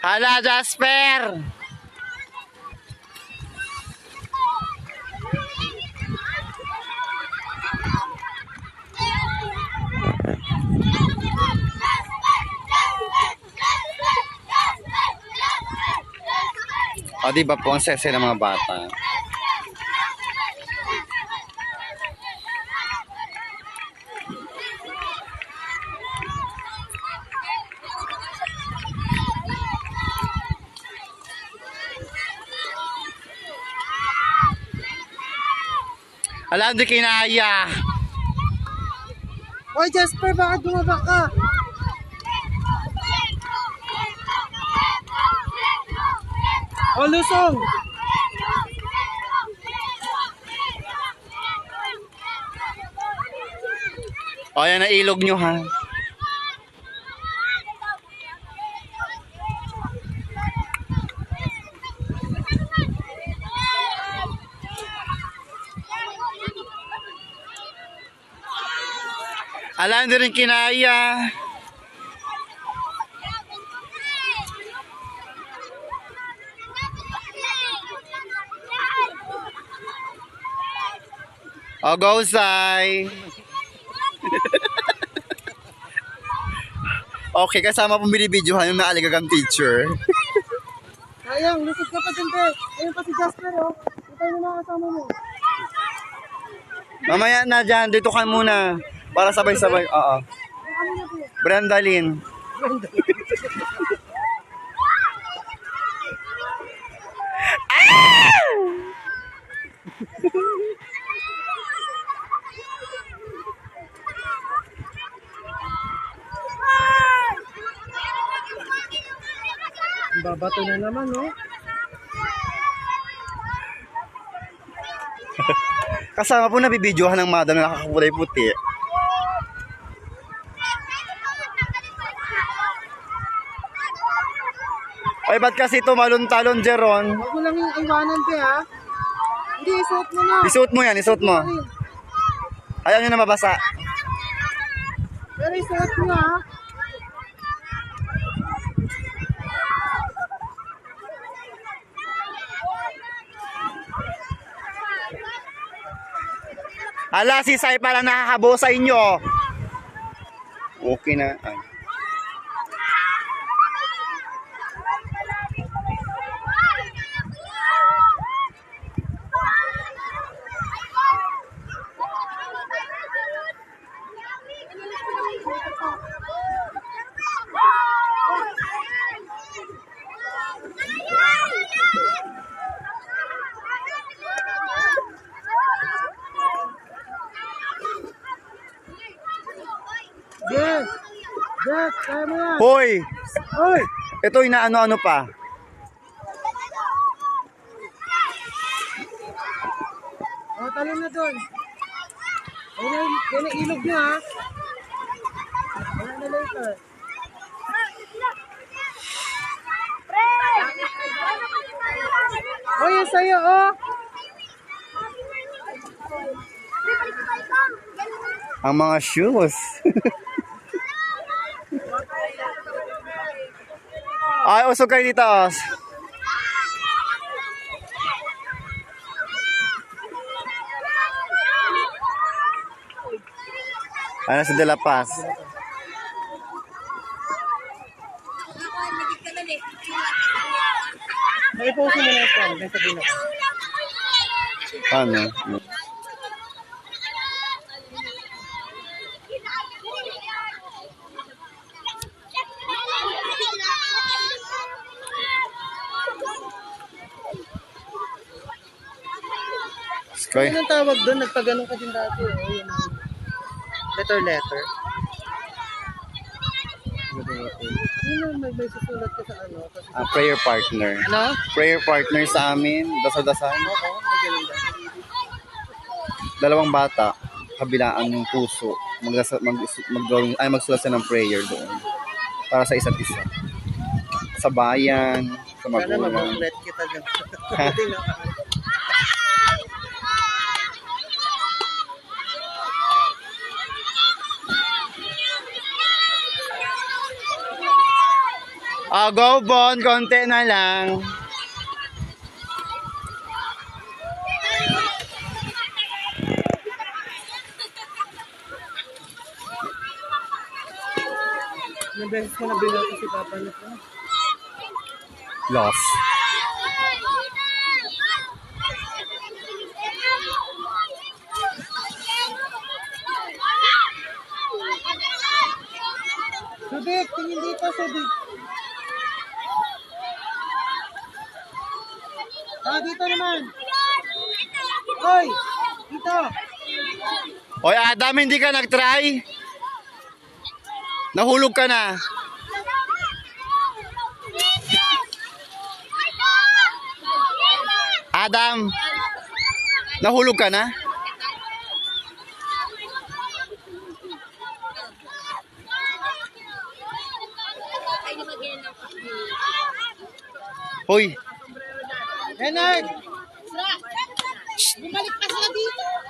Hala, Jasper! O, diba po ang sese ng mga bata? Ala, hindi kinaya. Oy, Jasper, bakit bumaba ka? O, lusong! O, yan na ilog nyo, ha? Ala, hindi rin kinaya. O, go, Sai. Okay, kasama pong binibidyohan yung naaligagang teacher. Sayang, lusog ka pa dyan, te. Ayun pa si Jasper, oh. Ito yung mga kasama mo. Mamaya na dyan, dito ka muna. Para sabay-sabay. Oo. Brandalyn. Babato na naman, oh. Kasama po nabibidyohan ng madam na nakakulay puti. Ay, ba't kasi tumalon-talon, Jeron? Huwag mo lang yung iwanan, te, ha? Hindi, isuot mo na. Isuot mo yan, isuot mo. Ayaw nyo na mabasa. Pero isuot mo, ha? Ala, si Sai pala nakakabo sa inyo. Okay na. Ay. Yes! Yes! Kaya mo yan! Hoy! Hoy! Ito inaano-ano pa. O, talon na doon. Yan ang ilog niya, ha? Wala na later. O, yan sa'yo, oh! Ang mga shoes. Ay, usog kayo dito. Ano sa De La Paz? Naiposo mo na ito. Kaya sabihin ako. Ano? Sky. Ano ang tawag doon? Nagpaganon ka din dati. Oh, yun. Letter. Yun may susulat ka sa ano. Prayer partner. Ano? Prayer partner sa amin. Dasal-dasal. Oo, may ganun ba? Dalawang bata. Kabilaan ng puso. Magsulat sila ng prayer doon. Para sa isa't isa. Sa bayan. Sa Sana magulang. mag-let kita dyan. Oh, go Bon, konti na lang. Ilang beses ko na binoto si Papa nito. Loss. Sudik, tingin dito, Sudik. Ah, dito naman. Hoy, dito. Oy, Adam, hindi ka nag-try? Nahulog ka na. Adam, nahulog ka na? Hoy, Renard! Bumalik ka sila dito.